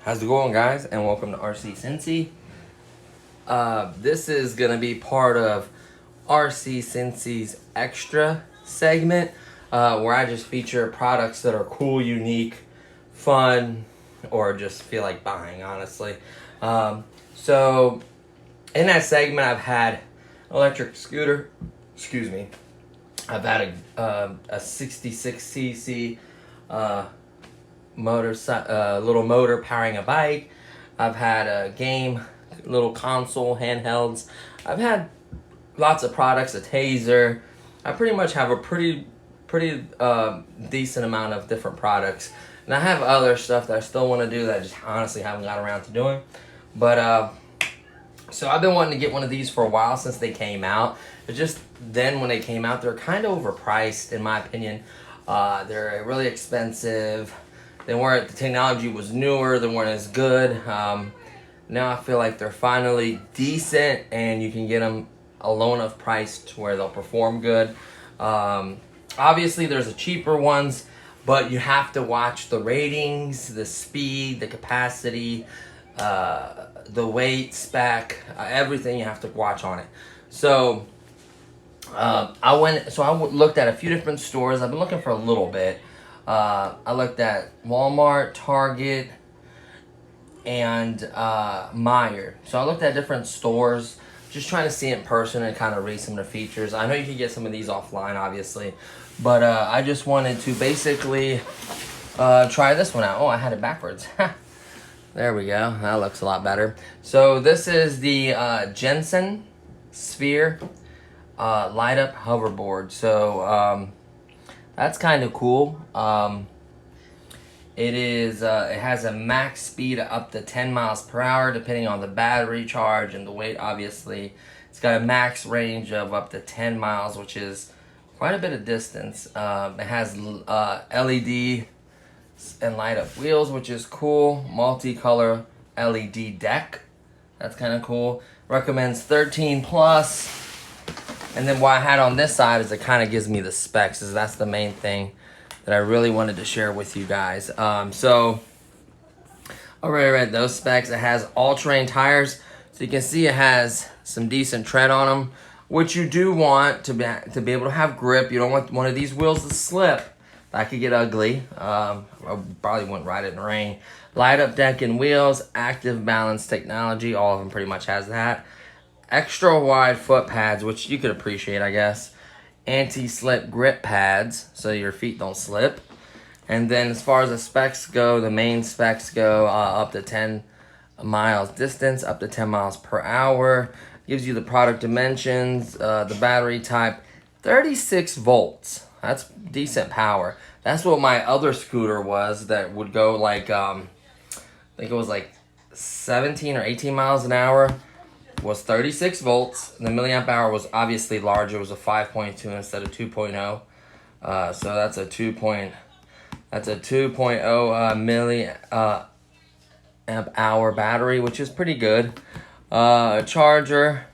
How's it going, guys? And welcome to RC Cincy. This is gonna be part of RC Cincy's Extra segment, where I just feature products that are cool, unique, fun, or just feel like buying, honestly. So in that segment, I've had electric scooter, excuse me. I've had a 66cc little motor powering a bike. I've had a game, little console, handhelds. I've had lots of products, a taser. I pretty much have a pretty decent amount of different products. And I have other stuff that I still want to do that I just honestly haven't got around to doing. But so I've been wanting to get one of these for a while since they came out. But just then when they came out, they're kind of overpriced in my opinion. They're really expensive. They weren't, the technology was newer, they weren't as good. Now I feel like they're finally decent and you can get them a low enough price to where they'll perform good. Obviously there's the cheaper ones, but you have to watch the ratings, the speed, the capacity, the weight, spec, everything you have to watch on it. So I looked at a few different stores. I've been looking for a little bit. I looked at Walmart, Target, and Meijer. So I looked at different stores, just trying to see it in person and kind of read some of the features. I know you can get some of these offline, obviously, but I just wanted to basically try this one out. Oh, I had it backwards. There we go. That looks a lot better. So this is the Jetson Sphere light up hoverboard. So that's kind of cool. It has a max speed of up to 10 miles per hour, depending on the battery charge and the weight, obviously. It's got a max range of up to 10 miles, which is quite a bit of distance. It has LED and light up wheels, which is cool. Multicolor LED deck. That's kind of cool. Recommends 13 plus. And then what I had on this side is it kind of gives me the specs, is that's the main thing that I really wanted to share with you guys. So I already read those specs. It has all-terrain tires, so you can see it has some decent tread on them, which you do want to be able to have grip. You don't want one of these wheels to slip. That could get ugly. I probably wouldn't ride it in the rain. Light up deck and wheels, active balance technology. All of them pretty much has that. Extra wide foot pads, which you could appreciate, I guess. Anti-slip grip pads, so your feet don't slip. And then as far as the specs go, the main specs go up to 10 miles distance, up to 10 miles per hour. Gives you the product dimensions, the battery type, 36 volts. That's decent power. That's what my other scooter was that would go like, I think it was like 17 or 18 miles an hour. Was 36 volts. The milliamp hour was obviously larger. It was a 5.2 instead of 2.0. So that's a 2.0 milliamp hour battery, which is pretty good. Charger,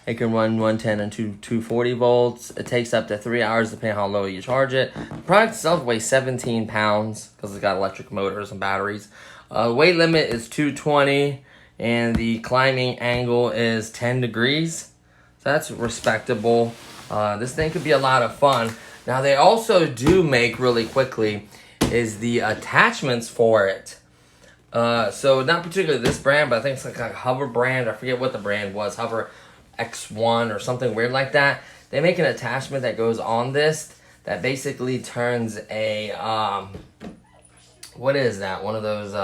it can run 110 and 240 volts. It takes up to 3 hours depending on how low you charge it. The product itself weighs 17 pounds because it's got electric motors and batteries. Weight limit is 220. And the climbing angle is 10 degrees. So that's respectable. This thing could be a lot of fun. Now they also do make, really quickly, is the attachments for it. So not particularly this brand, but I think it's like a Hover brand. I forget what the brand was. Hover X1 or something weird like that. They make an attachment that goes on this that basically turns a, what is that? One of those,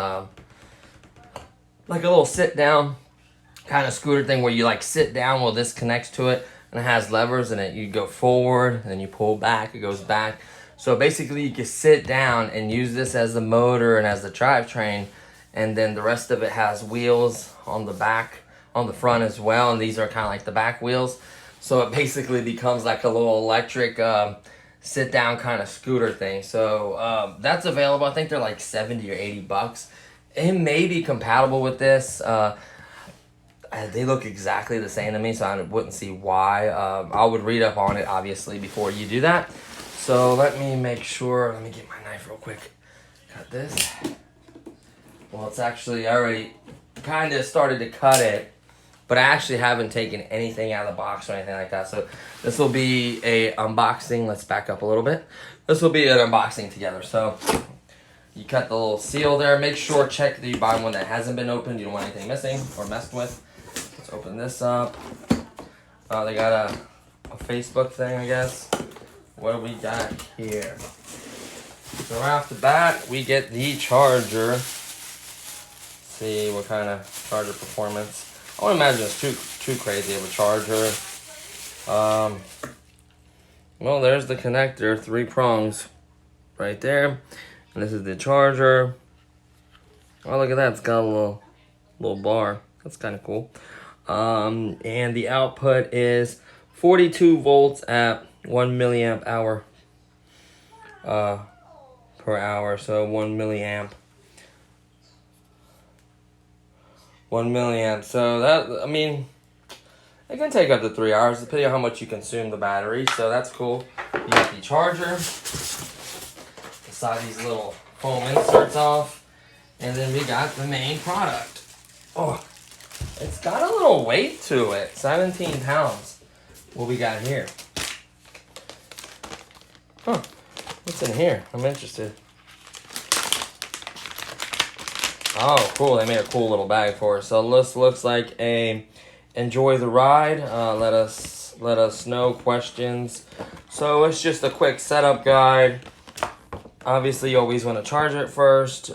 like a little sit down kind of scooter thing where you like sit down while this connects to it, and it has levers in it. You go forward and then you pull back, it goes back. So basically you can sit down and use this as the motor and as the drivetrain, and then the rest of it has wheels on the back, on the front as well, and these are kind of like the back wheels. So it basically becomes like a little electric sit down kind of scooter thing. So that's available. I think they're like 70 or 80 bucks. It may be compatible with this. They look exactly the same to me, so I wouldn't see why. I would read up on it, obviously, before you do that. So let me make sure. Let me get my knife real quick. Cut this. Well, it's actually, I already kind of started to cut it, but I actually haven't taken anything out of the box or anything like that. So this will be a unboxing. Let's back up a little bit. This will be an unboxing together. So you cut the little seal there. Make sure, check that you buy one that hasn't been opened. You don't want anything missing or messed with. Let's open this up. They got a Facebook thing, I guess. What do we got here? So right off the bat, we get the charger. Let's see what kind of charger performance. I wouldn't imagine it's too crazy of a charger. Well, there's the connector, 3 prongs right there. And this is the charger. Oh, look at that, it's got a little bar. That's kind of cool. And the output is 42 volts at 1 milliamp hour per hour. So 1 milliamp. 1 milliamp. So that, I mean, it can take up to 3 hours depending on how much you consume the battery. So that's cool. You got the charger. Inside these little foam inserts off. And then we got the main product. Oh, it's got a little weight to it. 17 pounds. What we got here? Huh. What's in here? I'm interested. Oh, cool. They made a cool little bag for us. So this looks like a enjoy the ride. Let us know questions. So it's just a quick setup guide. Obviously, you always want to charge it first.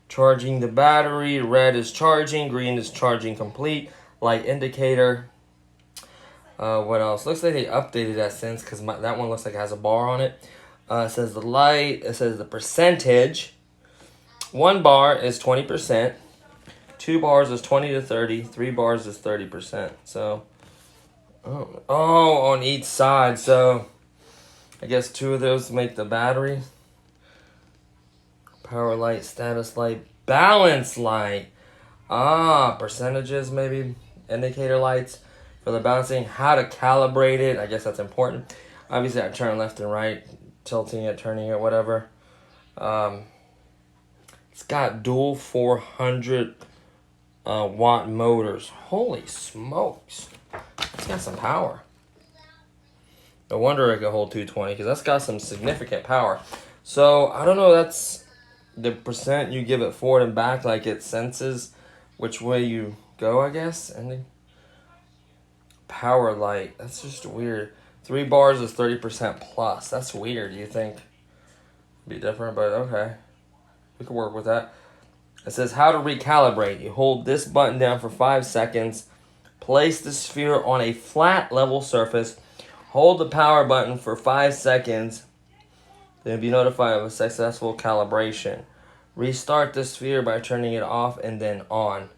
Charging the battery. Red is charging. Green is charging complete. Light indicator. What else? Looks like they updated that since, because that one looks like it has a bar on it. It says the light. It says the percentage. 1 bar is 20%. 2 bars is 20 to 30. 3 bars is 30%. So, on each side. So, I guess 2 of those make the battery. Power light, status light, balance light. Percentages maybe. Indicator lights for the balancing. How to calibrate it. I guess that's important. Obviously, I turn left and right, tilting it, turning it, whatever. It's got dual 400 watt motors. Holy smokes. It's got some power. No wonder it could hold 220, because that's got some significant power. So, I don't know, that's the percent you give it forward and back, like it senses which way you go, I guess. And the power light, that's just weird. 3 bars is 30% plus. That's weird. You think it'd be different, but okay. We can work with that. It says how to recalibrate. You hold this button down for 5 seconds. Place the sphere on a flat level surface. Hold the power button for 5 seconds. Then be notified of a successful calibration. Restart the sphere by turning it off and then on.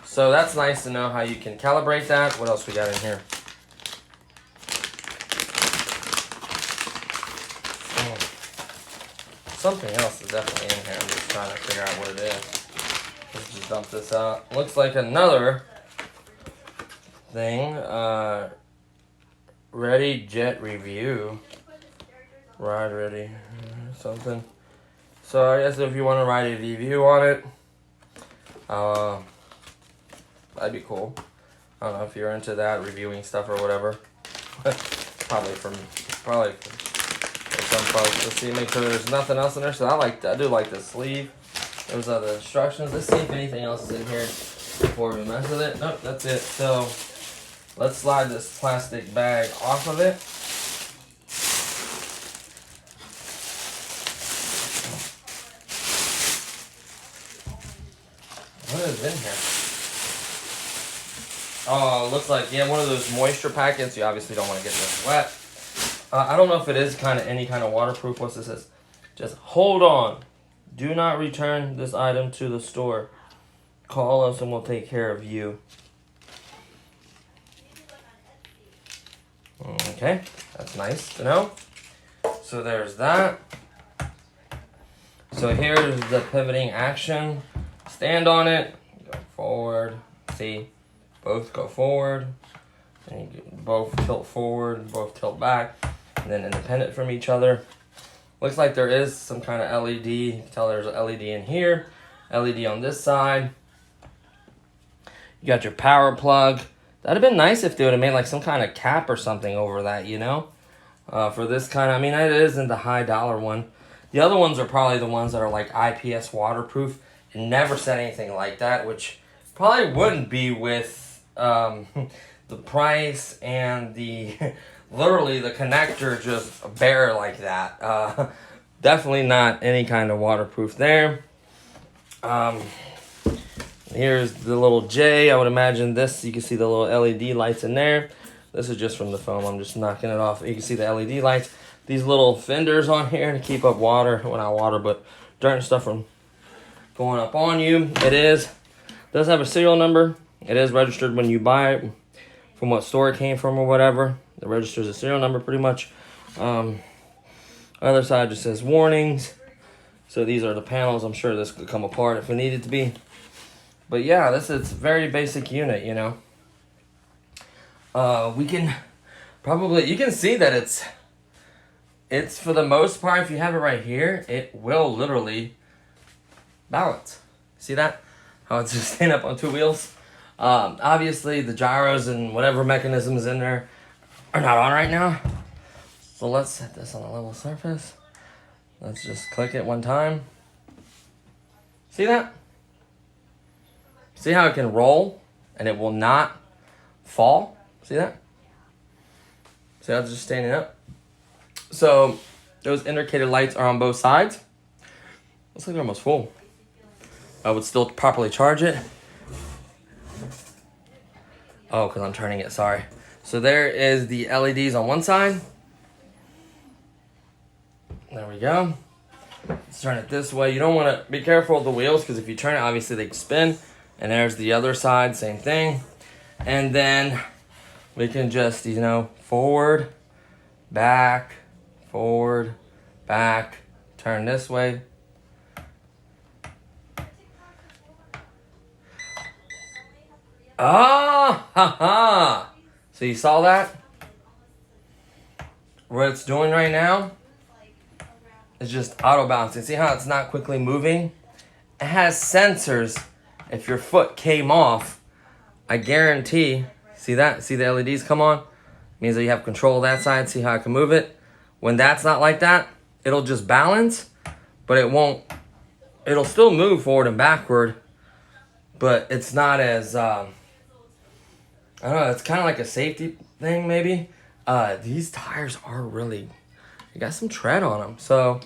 So that's nice to know how you can calibrate that. What else we got in here? Something else is definitely in here. I'm just trying to figure out what it is. Let's just dump this out. Looks like another thing. Ready Jet Review. Ride ready. Something. So I guess if you want to write a review on it, that'd be cool. I don't know if you're into that, reviewing stuff or whatever. Probably for some folks. Let's see, make sure there's nothing else in there. So I do like the sleeve. Those are the instructions. Let's see if anything else is in here before we mess with it. Nope, that's it. So let's slide this plastic bag off of it. What is in here? Looks like, yeah, one of those moisture packets. You obviously don't want to get this wet. I don't know if it is any kind of waterproof. What's this is? Just hold on. Do not return this item to the store. Call us and we'll take care of you. Okay, that's nice to know. So there's that. So here's the pivoting action. Stand on it, go forward. See, both go forward. And you both tilt forward, both tilt back, and then independent from each other. Looks like there is some kind of LED. You can tell there's an LED in here, LED on this side. You got your power plug. That'd have been nice if they would have made like some kind of cap or something over that, you know? For this kind of, I mean, it isn't the high dollar one. The other ones are probably the ones that are like IPS waterproof. It never said anything like that, which probably wouldn't be with the price and the literally the connector just bare like that. Definitely not any kind of waterproof there. Here's the little J. I would imagine this, you can see the little LED lights in there. This is just from the foam. I'm just knocking it off. You can see the LED lights. These little fenders on here to keep up water. Well, not water, but dirt and stuff from going up on you. Does have a serial number. It is registered when you buy it from what store it came from or whatever. It registers a serial number pretty much. Other side just says warnings. So these are the panels. I'm sure this could come apart if it needed to be. But yeah, this is a very basic unit, you know. We can probably, you can see that it's for the most part, if you have it right here, it will literally balance. See that? How it's just staying up on two wheels. Obviously, the gyros and whatever mechanisms in there are not on right now. So let's set this on a level surface. Let's just click it one time. See that? See how it can roll and it will not fall? See that? See how it's just standing up? So those indicator lights are on both sides. Looks like they're almost full. I would still properly charge it. Oh, because I'm turning it, sorry. So there is the LEDs on one side. There we go. Let's turn it this way. You don't want to be careful with the wheels because if you turn it, obviously they spin. And there's the other side, same thing. And then we can just, you know, forward, back, turn this way. Ah, ha, ha. So you saw that? What it's doing right now is just auto balancing. See how it's not quickly moving? It has sensors. If your foot came off, I guarantee, see that? See the LEDs come on? Means that you have control of that side. See how I can move it? When that's not like that, it'll just balance, but it won't, it'll still move forward and backward, but it's not as, I don't know, it's kind of like a safety thing maybe. These tires are really, you got some tread on them. So,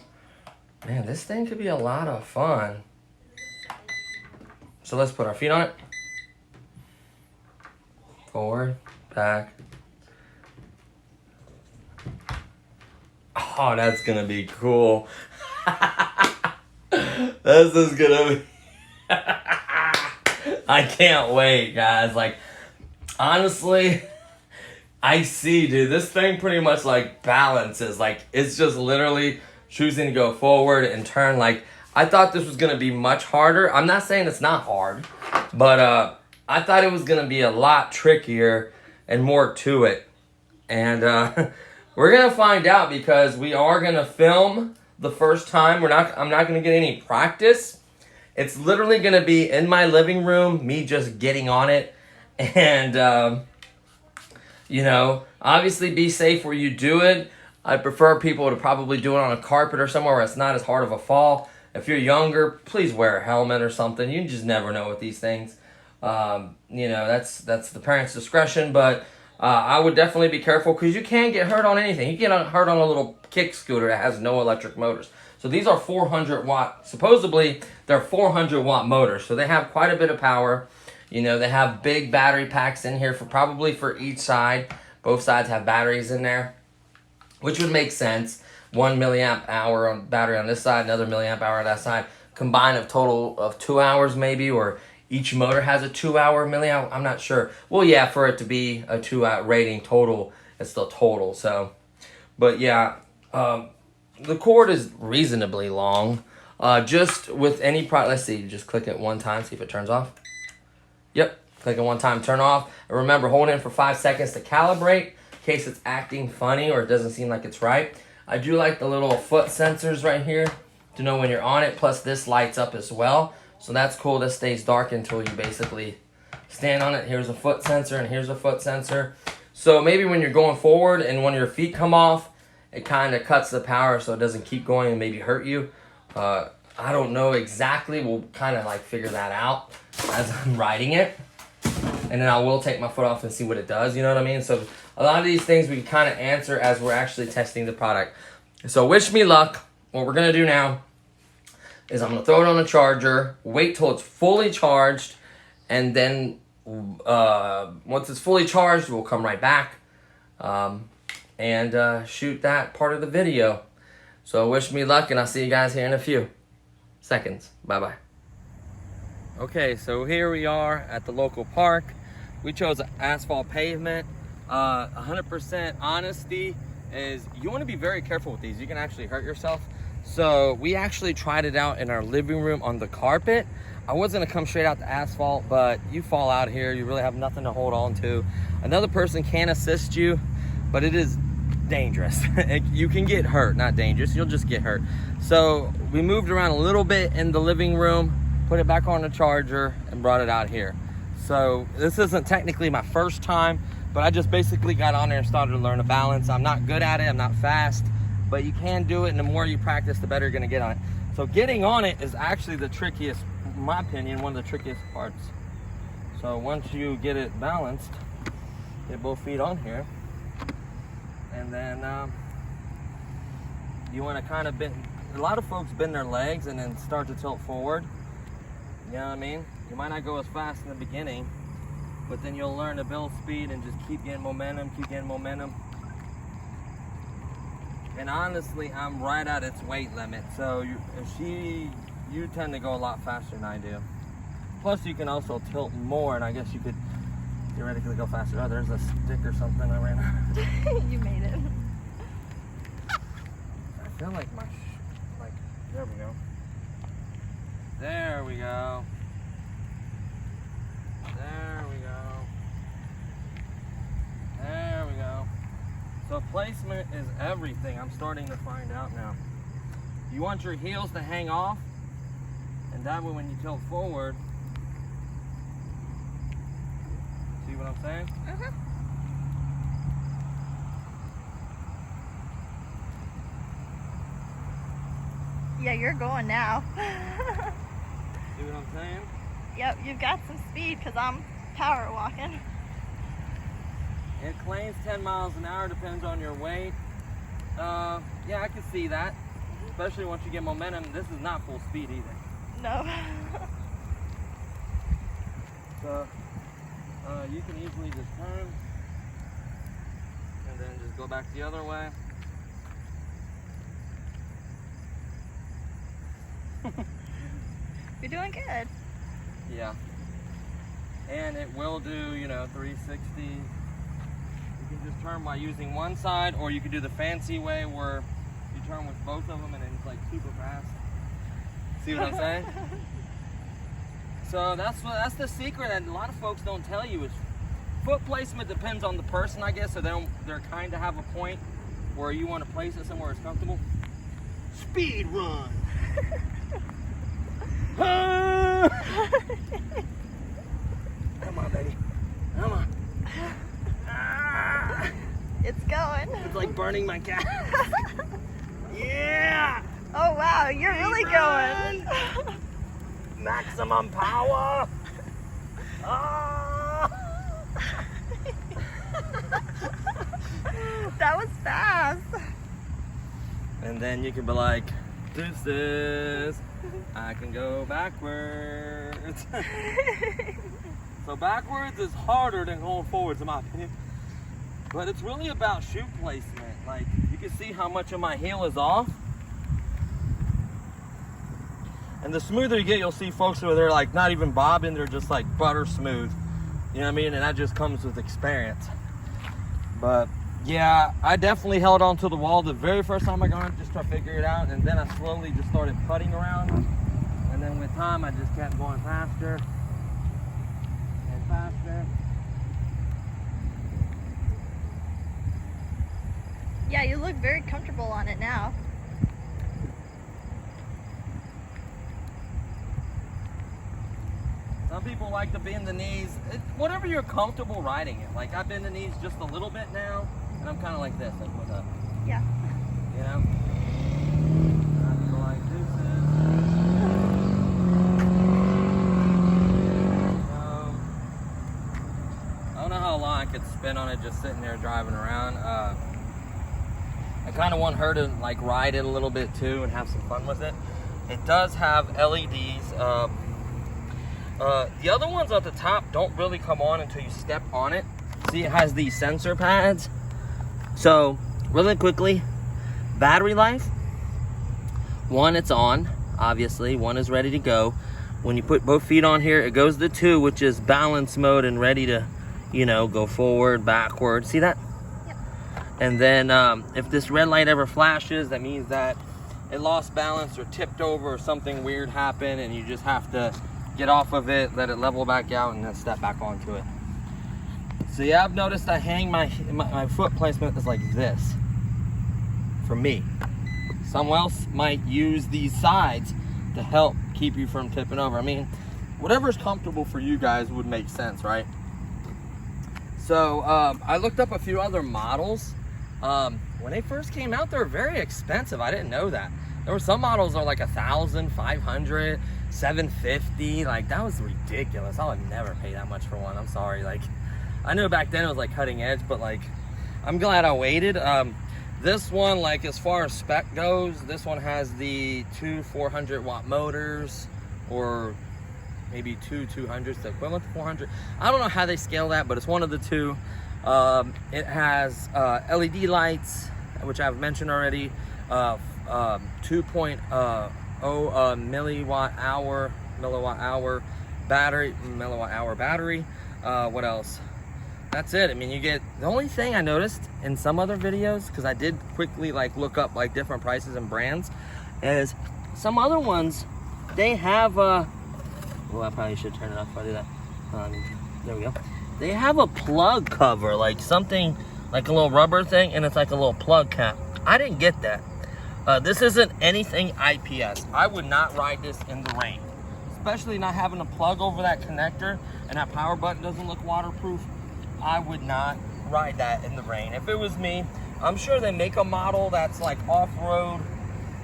man, this thing could be a lot of fun. So let's put our feet on it. Forward, back. Oh, that's gonna be cool. This is gonna be... I can't wait, guys. Like, honestly, I see, dude. This thing pretty much, like, balances. Like, it's just literally choosing to go forward and turn, like... I thought this was going to be much harder. I'm not saying it's not hard, but I thought it was going to be a lot trickier and more to it. And we're going to find out because we are going to film the first time. I'm not going to get any practice. It's literally going to be in my living room, me just getting on it. And, you know, obviously be safe where you do it. I prefer people to probably do it on a carpet or somewhere where it's not as hard of a fall. If you're younger, please wear a helmet or something. You just never know with these things. You know, that's the parents' discretion. But I would definitely be careful because you can get hurt on anything. You get hurt on a little kick scooter that has no electric motors. So these are 400 watt. Supposedly, they're 400 watt motors. So they have quite a bit of power. You know, they have big battery packs in here for probably for each side. Both sides have batteries in there, which would make sense. 1 milliamp hour on battery on this side, another milliamp hour on that side. Combined of total of 2 hours maybe, or each motor has a 2 hour milliamp. I'm not sure. Well, yeah, for it to be a 2 hour rating total, it's still total. So, but yeah, the cord is reasonably long. Just with any product, let's see, just click it one time, see if it turns off. Yep, click it one time, turn off. And remember, hold it for 5 seconds to calibrate in case it's acting funny or it doesn't seem like it's right. I do like the little foot sensors right here to know when you're on it. Plus this lights up as well. So that's cool. This stays dark until you basically stand on it. Here's a foot sensor and here's a foot sensor. So maybe when you're going forward and when your feet come off, it kind of cuts the power so it doesn't keep going and maybe hurt you. I don't know exactly. We'll kind of like figure that out as I'm riding it. And then I will take my foot off and see what it does, you know what I mean? So a lot of these things we can kind of answer as we're actually testing the product. So wish me luck. What we're going to do now is I'm going to throw it on the charger, wait till it's fully charged, and then once it's fully charged, we'll come right back and shoot that part of the video. So wish me luck, and I'll see you guys here in a few seconds. Bye-bye. Okay, so here we are at the local park. We chose asphalt pavement. 100% honesty is you want to be very careful with these. You can actually hurt yourself. So we actually tried it out in our living room on the carpet. I was gonna come straight out the asphalt, but you fall out here, you really have nothing to hold on to. Another person can assist you, but it is dangerous. You can get hurt, not dangerous, you'll just get hurt. So we moved around a little bit in the living room, put it back on the charger, and brought it out here. So this isn't technically my first time, but I just basically got on there and started to learn a balance. I'm not good at it, I'm not fast, but you can do it, and the more you practice, the better you're gonna get on it. So getting on it is actually the trickiest, in my opinion, one of the trickiest parts. So once you get it balanced, get both feet on here, and then you wanna kind of bend, a lot of folks bend their legs and then start to tilt forward. You know what I mean? You might not go as fast in the beginning, but then you'll learn to build speed and just keep getting momentum, keep getting momentum. And honestly, I'm right at its weight limit. So you tend to go a lot faster than I do. Plus you can also tilt more, and I guess you could theoretically go faster. Oh, there's a stick or something I ran out. You made it. I feel like there we go. There we go. There we go. There we go. So placement is everything. I'm starting to find out now. You want your heels to hang off, and that way when you tilt forward, see what I'm saying? Mm-hmm. Yeah, you're going now. See what I'm saying? Yep, you've got some speed because I'm power walking. It claims 10 miles an hour, depends on your weight. Yeah, I can see that. Especially once you get momentum. This is not full speed either. No. So, you can easily just turn and then just go back the other way. You're doing good. Yeah. And it will do, 360. You can just turn by using one side, or you could do the fancy way where you turn with both of them and then it's like super fast. See what I'm saying? So that's the secret that a lot of folks don't tell you is foot placement depends on the person, I guess. So they're kind of have a point where you want to place it somewhere it's comfortable. Speed run. Come on, baby. Come on. It's going. It's like burning my gas. Yeah. Oh wow, you're really going. Maximum power. Ah. That was fast. And then you can be like, deuces, I can go backwards. So backwards is harder than going forwards, in my opinion. But it's really about shoe placement. Like, you can see how much of my heel is off. And the smoother you get, you'll see folks where they're like not even bobbing, they're just like butter smooth. You know what I mean? And that just comes with experience. But yeah, I definitely held on to the wall the very first time I got on, just to figure it out. And then I slowly just started putting around. And then with time, I just kept going faster and faster. Yeah, you look very comfortable on it now. Some people like to bend the knees. Whatever you're comfortable riding it. Like, I bend the knees just a little bit now, and I'm kind of like this, like what's up? Yeah. You know? I feel like I don't know how long I could spend on it just sitting there driving around. I kind of want her to like ride it a little bit too and have some fun with it. It does have LEDs. The other ones at the top don't really come on until you step on it. See, it has these sensor pads. So, really quickly, battery life. One, it's on, obviously. One is ready to go. When you put both feet on here, it goes to 2, which is balance mode and ready to, you know, go forward, backward. See that? Yep. And then if this red light ever flashes, that means that it lost balance or tipped over or something weird happened, and you just have to get off of it, let it level back out, and then step back onto it. So yeah, I've noticed I hang my foot placement is like this for me. Someone else might use these sides to help keep you from tipping over. I mean, whatever's comfortable for you guys would make sense, right? So I looked up a few other models. When they first came out, they were very expensive. I didn't know that. There were some models that are like $1,500, $750. Like, that was ridiculous. I would never pay that much for one. I'm sorry. Like, I know back then it was like cutting edge, but like, I'm glad I waited. This one, like, as far as spec goes, this one has the 2 400-watt motors, or maybe 2 200s, the equivalent to 400. I don't know how they scale that, but it's one of the two. It has LED lights, which I've mentioned already. 2.0 milliwatt hour battery. What else? That's it. I mean, you get, the only thing I noticed in some other videos, because I did quickly like look up like different prices and brands, is some other ones, they have well, I probably should turn it off if I do that. There we go. They have a plug cover, like something like a little rubber thing, and it's like a little plug cap. I didn't get that. This isn't anything IPS. I would not ride this in the rain, especially not having a plug over that connector, and that power button doesn't look waterproof. I would not ride that in the rain. If it was me, I'm sure they make a model that's like off-road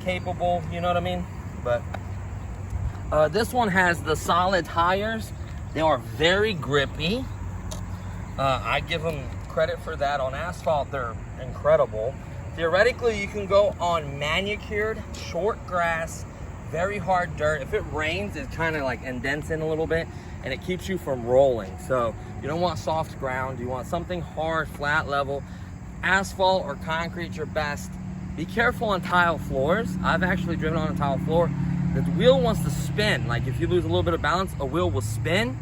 capable, you know what I mean? But this one has the solid tires. They are very grippy. I give them credit for that. On asphalt, they're incredible. Theoretically, you can go on manicured, short grass, very hard dirt. If it rains, it kind of like indents in a little bit, and it keeps you from rolling. So you don't want soft ground. You want something hard, flat, level. Asphalt or concrete, your best. Be careful on tile floors. I've actually driven on a tile floor. The wheel wants to spin. Like, if you lose a little bit of balance, a wheel will spin,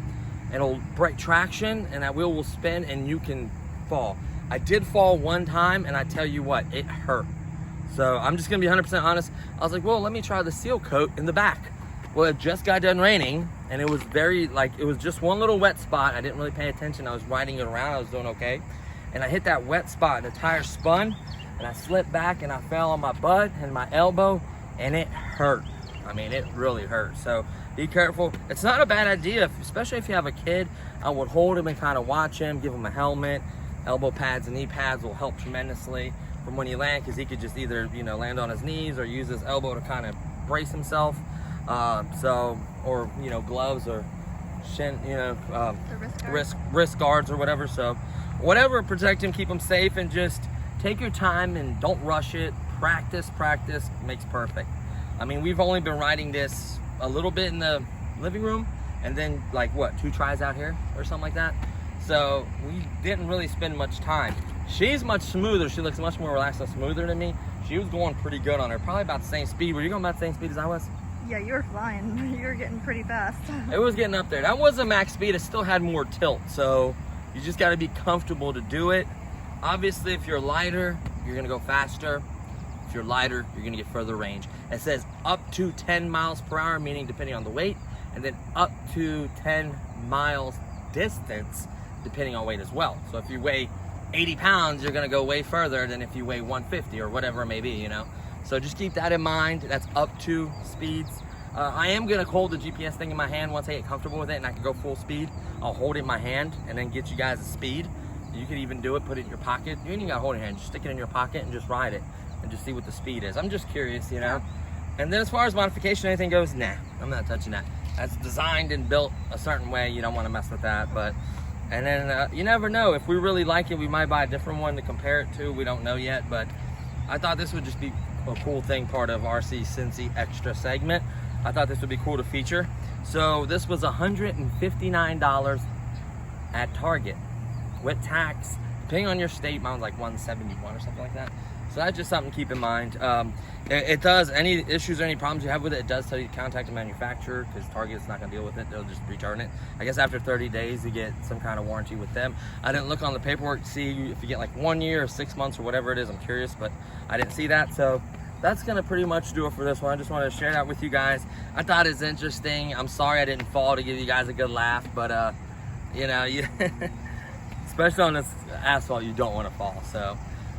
and it'll break traction, and that wheel will spin, and you can fall. I did fall one time, and I tell you what, it hurt. So I'm just gonna be 100% honest. I was like, well, let me try the seal coat in the back. Well, it just got done raining, and it was very, like, it was just one little wet spot. I didn't really pay attention. I was riding it around. I was doing okay. And I hit that wet spot, and the tire spun, and I slipped back, and I fell on my butt and my elbow, and it hurt. I mean, it really hurt. So be careful. It's not a bad idea, especially if you have a kid. I would hold him and kind of watch him, give him a helmet. Elbow pads and knee pads will help tremendously from when you land, because he could just either, you know, land on his knees or use his elbow to kind of brace himself. Or, you know, gloves or shin, you know, wrist guards or whatever. So whatever, protect him, keep him safe, and just take your time and don't rush it. Practice makes perfect. I mean, we've only been riding this a little bit in the living room, and then like what, 2 tries out here or something like that. So we didn't really spend much time. She's much smoother. She looks much more relaxed and smoother than me. She was going pretty good on her, probably about the same speed. Were you going about the same speed as I was? Yeah, you were flying. You were getting pretty fast. It was getting up there. That was a max speed. It still had more tilt, so you just got to be comfortable to do it. Obviously, if you're lighter, you're gonna go faster. If you're lighter, you're gonna get further range. It says up to 10 miles per hour, meaning depending on the weight, and then up to 10 miles distance, depending on weight as well. So if you weigh 80 pounds, you're gonna go way further than if you weigh 150 or whatever it may be, you know? So just keep that in mind. That's up to speeds. I am gonna hold the GPS thing in my hand once I get comfortable with it and I can go full speed. I'll hold it in my hand and then get you guys a speed. You could even do it, put it in your pocket. You ain't even gotta hold it in your hand, just stick it in your pocket and just ride it and just see what the speed is. I'm just curious, you know? And then as far as modification, anything goes, nah, I'm not touching that. That's designed and built a certain way. You don't wanna mess with that, but, and then you never know. If we really like it, we might buy a different one to compare it to. We don't know yet, but I thought this would just be a cool thing, part of RC Cincy Extra segment. I thought this would be cool to feature. So this was $159 at Target with tax. Depending on your state, mine was like 171 or something like that. So that's just something to keep in mind. It does, any issues or any problems you have with it, it does tell you to contact the manufacturer, because Target's not gonna deal with it. They'll just return it. I guess after 30 days, you get some kind of warranty with them. I didn't look on the paperwork to see if you get like 1 year or 6 months or whatever it is. I'm curious, but I didn't see that. So that's gonna pretty much do it for this one. I just wanted to share that with you guys. I thought it's interesting. I'm sorry I didn't fall to give you guys a good laugh, but you know, especially on this asphalt, you don't want to fall. So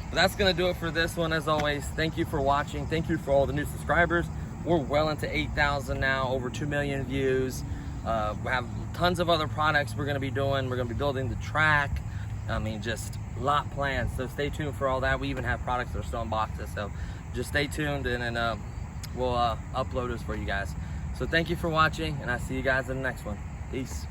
but that's gonna do it for this one. As always, thank you for watching. Thank you for all the new subscribers. We're well into 8,000 now, over 2 million views. We have tons of other products we're gonna be doing. We're gonna be building the track. I mean, just a lot planned. So stay tuned for all that. We even have products that are still in boxes. So just stay tuned, and then we'll upload those for you guys. So thank you for watching, and I'll see you guys in the next one. Peace.